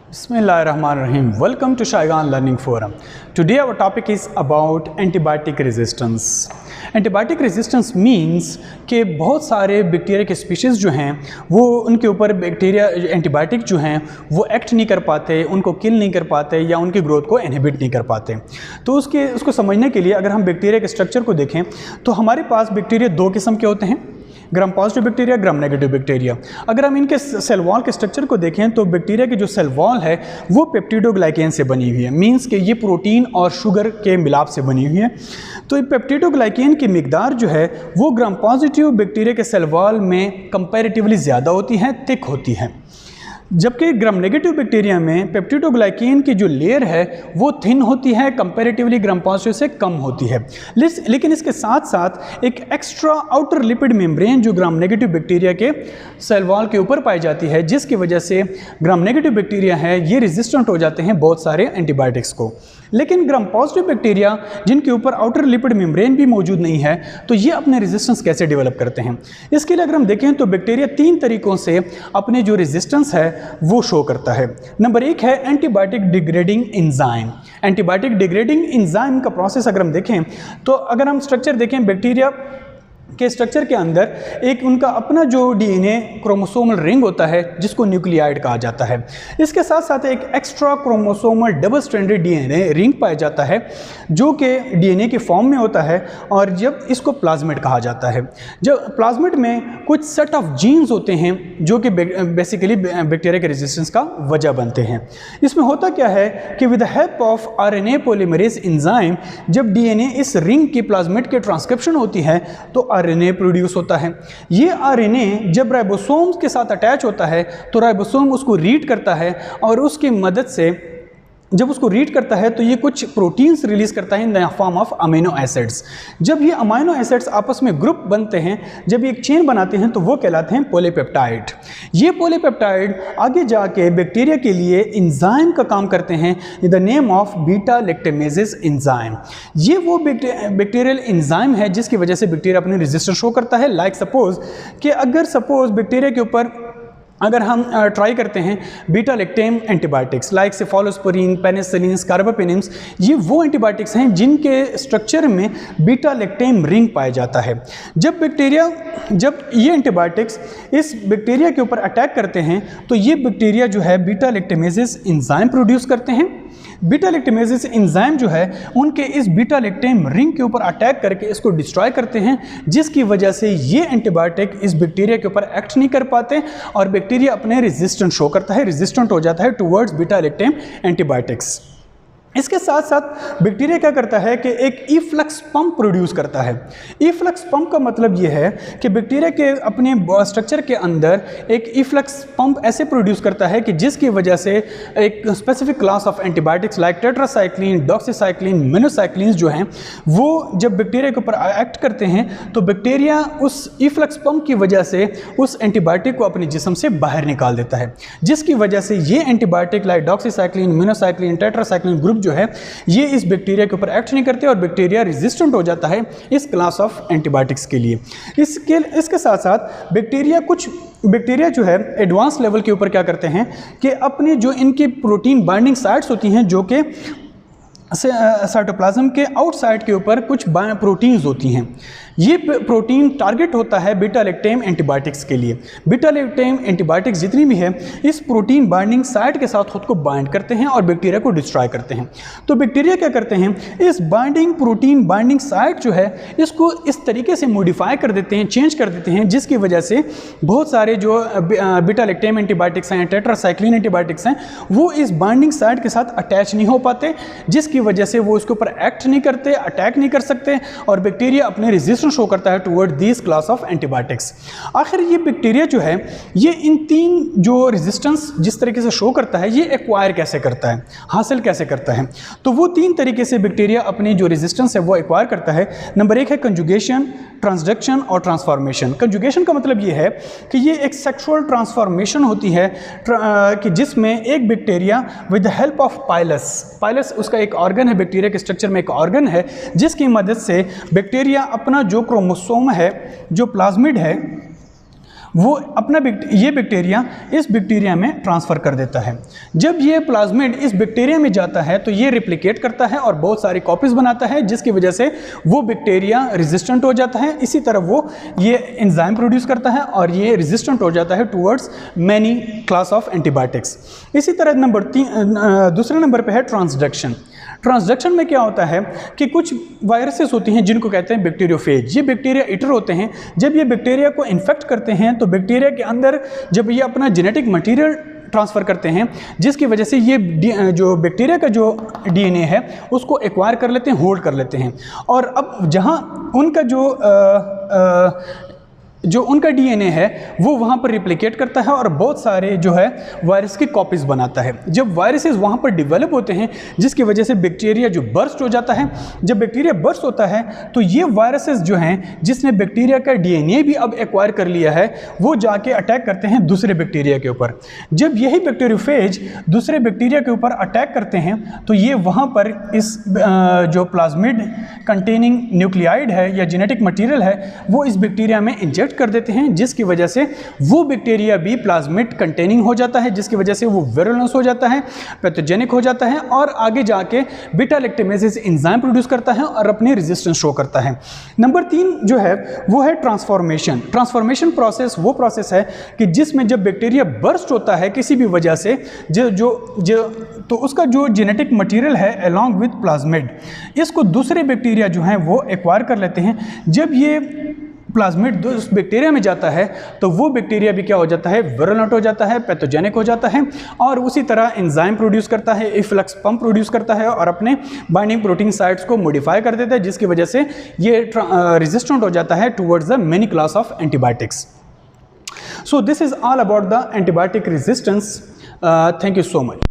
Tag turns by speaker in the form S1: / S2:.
S1: Bismillahirrahmanirrahim. Welcome to Shaigan Learning Forum. Today our topic is about antibiotic resistance. Antibiotic resistance means कि बहुत सारे bacteria के species जो हैं वो उनके ऊपर बैक्टीरिया एंटीबायोटिक जो हैं वो एक्ट नहीं कर पाते, उनको किल नहीं कर पाते या उनकी ग्रोथ को इनहिबिट नहीं कर पाते। तो उसको समझने के लिए अगर हम बैक्टीरिया के स्ट्रक्चर को देखें तो हमारे पास बैक्टीरिया दो किस्म के होते हैं, gram positive bacteria, gram negative bacteria. अगर हम इनके सेल वॉल के स्ट्रक्चर को देखें तो बैक्टीरिया की जो सेल वॉल है वो पेप्टिडोग्लाइकेन से बनी हुई है, मींस कि ये प्रोटीन और शुगर के मिलाप से बनी हुई है। तो ये पेप्टिडोग्लाइकेन की मिकदार जो है वो ग्राम पॉजिटिव बैक्टीरिया के सेल वॉल में कंपैरेटिवली ज़्यादा होती है, थिक होती है, जबकि ग्राम नेगेटिव बैक्टीरिया में पेप्टिडोग्लाइकेन की जो लेयर है वो थिन होती है, कंपैरेटिवली ग्राम पॉजिटिव से कम होती है। लेकिन इसके साथ साथ एक एक्स्ट्रा आउटर लिपिड मेम्ब्रेन जो ग्राम नेगेटिव बैक्टीरिया के सेल वॉल के ऊपर पाई जाती है, जिसकी वजह से ग्राम नेगेटिव बैक्टीरिया है ये रेजिस्टेंट हो जाते हैं बहुत सारे एंटीबायोटिक्स को। लेकिन ग्राम पॉजिटिव बैक्टीरिया जिनके ऊपर आउटर लिपिड मेम्ब्रेन भी मौजूद नहीं है, तो ये अपने रेजिस्टेंस कैसे डेवलप करते हैं? इसके लिए अगर हम देखें तो बैक्टीरिया तीन तरीकों से अपने जो रेजिस्टेंस है वो शो करता है। नंबर एक है antibiotic degrading enzyme. Antibiotic degrading enzyme का प्रोसेस अगर हम देखें तो अगर हम स्ट्रक्चर देखें बैक्टीरिया के स्ट्रक्चर के अंदर एक उनका अपना जो डीएनए क्रोमोसोमल रिंग होता है जिसको न्यूक्लियाइड कहा जाता है। इसके साथ साथ एक extra chromosomal double stranded DNA ring पाया जाता है जो कि डीएनए के फॉर्म में होता है, और जब इसको प्लाज्मिड कहा जाता है। जब प्लाज्मिड में कुछ सेट ऑफ जीन्स होते हैं जो कि बेसिकली बैक्टीरिया के रेजिस्टेंस का वजह बनते हैं। इसमें होता क्या है कि with the help of RNA polymerase enzyme जब डीएनए इस रिंग की प्लाज्मिड के ट्रांसक्रिप्शन होती है तो आरएनए प्रोड्यूस होता है। ये आरएनए जब राइबोसोम्स के साथ अटैच होता है तो राइबोसोम उसको रीड करता है, और उसकी मदद से जब उसको रीड करता है तो ये कुछ प्रोटीन्स रिलीज करता है in the form of amino acids. जब ये अमीनो एसिड्स आपस में ग्रुप बनते हैं, जब ये एक चेन बनाते हैं तो वो कहलाते हैं पॉलीपेप्टाइड। ये पॉलीपेप्टाइड आगे जाके बैक्टीरिया के लिए एंजाइम का काम करते हैं in the name of beta lactamases enzyme. ये वो बैक्टीरियल एंजाइम है जिसकी वजह से बैक्टीरिया अपनी रेजिस्टेंस शो करता है। लाइक सपोज कि अगर सपोज बैक्टीरिया के ऊपर अगर हम ट्राई करते हैं beta lactam antibiotics like cephalosporin, penicillin, carbapenems, ये वो एंटीबायोटिक्स हैं जिनके स्ट्रक्चर में बीटा लैक्टेम रिंग पाया जाता है। जब ये एंटीबायोटिक्स इस बैक्टीरिया के ऊपर अटैक करते हैं तो ये बैक्टीरिया जो है बीटा लैक्टेमेजेस एंजाइम प्रोड्यूस करते हैं। बीटा लैक्टेमेजेस एंजाइम जो है उनके इस बीटा लैक्टेम रिंग के ऊपर अटैक करके इसको डिस्ट्रॉय करते हैं, जिसकी वजह से ये एंटीबायोटिक इस बैक्टीरिया के ऊपर एक्ट नहीं कर पाते और बैक्टीरिया अपने रेजिस्टेंट शो करता है, रेजिस्टेंट हो जाता है टुवर्ड्स बीटा लैक्टेम एंटीबायोटिक्स। इसके साथ साथ बैक्टीरिया क्या करता है कि एक इफ्लक्स पंप प्रोड्यूस करता है। इफ्लक्स पंप का मतलब ये है कि बैक्टीरिया के अपने स्ट्रक्चर के अंदर एक इफ्लक्स पंप ऐसे प्रोड्यूस करता है कि जिसकी वजह से एक specific class of antibiotics like tetracycline, doxycycline, minocyclines जो हैं वो जब बैक्टीरिया के ऊपर एक्ट करते हैं तो बैक्टीरिया उस इफ्लक्स पंप की वजह से उस एंटीबायोटिक को अपने जिस्म से बाहर निकाल देता है, जिसकी वजह से ये antibiotic like doxycycline, minocycline, tetracycline group जो है ये इस बैक्टीरिया के ऊपर एक्ट नहीं करते और बैक्टीरिया रेजिस्टेंट हो जाता है इस क्लास ऑफ एंटीबायोटिक्स के लिए। इसके साथ साथ कुछ बैक्टीरिया जो है एडवांस लेवल के ऊपर क्या करते हैं कि अपने जो इनकी प्रोटीन बाइंडिंग साइट्स होती हैं जो कि साइटोप्लाज्म के आउटसाइड के ऊपर कुछ प्रोटीन्स होती हैं, ये प्रोटीन टारगेट होता है बीटा लैक्टेम एंटीबायोटिक्स के लिए। बीटा लैक्टेम एंटीबायोटिक्स जितनी भी है इस प्रोटीन बाइंडिंग साइट के साथ खुद को बाइंड करते हैं और बैक्टीरिया को डिस्ट्रॉय करते हैं। तो बैक्टीरिया क्या करते हैं, इस प्रोटीन बाइंडिंग साइट जो है इसको इस तरीके से मॉडिफाई कर देते हैं, चेंज कर देते हैं, जिसकी वजह से बहुत सारे जो बीटा लैक्टेम एंटीबायोटिक्स हैं, टेट्रासाइक्लिन एंटीबायोटिक्स हैं, वो इस बाइंडिंग साइट के साथ अटैच नहीं हो पाते, जिसकी वजह से वो इसके ऊपर एक्ट नहीं करते, अटैक नहीं कर सकते और बैक्टीरिया अपने रेजिस्टेंस शो करता है toward this class of antibiotics. आखिर ये बैक्टीरिया जो है ये इन तीन जो रेजिस्टेंस जिस तरीके से शो करता है ये एक्वायर कैसे करता है, हासिल कैसे करता है? तो वो तीन तरीके से बैक्टीरिया अपनी जो रेजिस्टेंस है वो एक्वायर करता है। नंबर एक है कंजुगेशन, ट्रांसडक्शन और ट्रांसफॉर्मेशन। कंजुगेशन का मतलब ये है कि ये एक सेक्सुअल ट्रांसफॉर्मेशन होती है कि जिसमें एक bacteria with the help of pilus उसका एक ऑर्गन है, बैक्टीरिया के स्ट्रक्चर में एक ऑर्गन है जिसकी मदद से बैक्टीरिया अपना जो क्रोमोसोम है, जो प्लाज्मिड है, वो अपना ये बैक्टीरिया इस बैक्टीरिया में ट्रांसफ़र कर देता है। जब ये प्लाज्मिड इस बैक्टीरिया में जाता है तो ये रिप्लिकेट करता है और बहुत सारी कॉपीज़ बनाता है, जिसकी वजह से वो बैक्टीरिया रेजिस्टेंट हो जाता है। इसी तरह वो ये एंजाइम प्रोड्यूस करता है और ये रेजिस्टेंट हो जाता है towards many class of antibiotics. इसी तरह दूसरे नंबर पे है ट्रांसडक्शन। ट्रांसडक्शन में क्या होता है कि कुछ वायरसेस होती हैं जिनको कहते हैं बैक्टीरियोफेज। ये बैक्टीरिया ईटर होते हैं। जब ये बैक्टीरिया को इन्फेक्ट करते हैं तो बैक्टीरिया के अंदर जब ये अपना जेनेटिक मटेरियल ट्रांसफ़र करते हैं, जिसकी वजह से ये जो बैक्टीरिया का जो डीएनए है उसको एक्वायर कर लेते हैं, होल्ड कर लेते हैं। और अब जहाँ उनका जो उनका डीएनए है वो वहाँ पर रिप्लिकेट करता है और बहुत सारे जो है वायरस की कॉपीज़ बनाता है। जब वायरसेस वहाँ पर डेवलप होते हैं जिसकी वजह से बैक्टीरिया जो बर्स्ट हो जाता है, जब बैक्टीरिया बर्स्ट होता है तो ये वायरसेस जो हैं जिसने बैक्टीरिया का डीएनए भी अब एक्वायर कर लिया है वो जाके अटैक करते हैं दूसरे बैक्टीरिया के ऊपर। जब यही बैक्टीरियोफेज दूसरे बैक्टीरिया के ऊपर अटैक करते हैं तो ये वहाँ पर इस जो प्लाज्मिड कंटेनिंग न्यूक्लियाइड है या जेनेटिक मटीरियल है वो इस बैक्टीरिया में इंजेक्ट कर देते हैं, जिसकी वजह से वो बैक्टीरिया भी प्लाज्मिड कंटेनिंग हो जाता है, जिसकी वजह से वो विरुलेंस हो जाता है, पैथोजेनिक हो जाता है और आगे जाके बीटा लैक्टेमेसेस एंजाइम प्रोड्यूस करता है और अपनी रेजिस्टेंस शो करता है। नंबर 3 जो है वो है ट्रांसफॉर्मेशन। ट्रांसफॉर्मेशन प्रोसेस वो प्रोसेस है कि जिसमें जब बैक्टीरिया बर्स्ट होता है किसी भी वजह से तो उसका जो जेनेटिक मटेरियल है अलॉन्ग विद प्लाज्मिड, इसको दूसरे बैक्टीरिया जो हैं वो एक्वायर कर लेते हैं। जब ये प्लाज्मिड उस बैक्टीरिया में जाता है तो वो बैक्टीरिया भी क्या हो जाता है, विरुलेंट हो जाता है, पैथोजेनिक हो जाता है और उसी तरह एंजाइम प्रोड्यूस करता है, इफ्लक्स पंप प्रोड्यूस करता है और अपने बाइंडिंग प्रोटीन साइट्स को मॉडिफाई कर देता है, जिसकी वजह से ये रेजिस्टेंट हो जाता है towards the many class of antibiotics. So this is all about the antibiotic resistance. Thank you so much.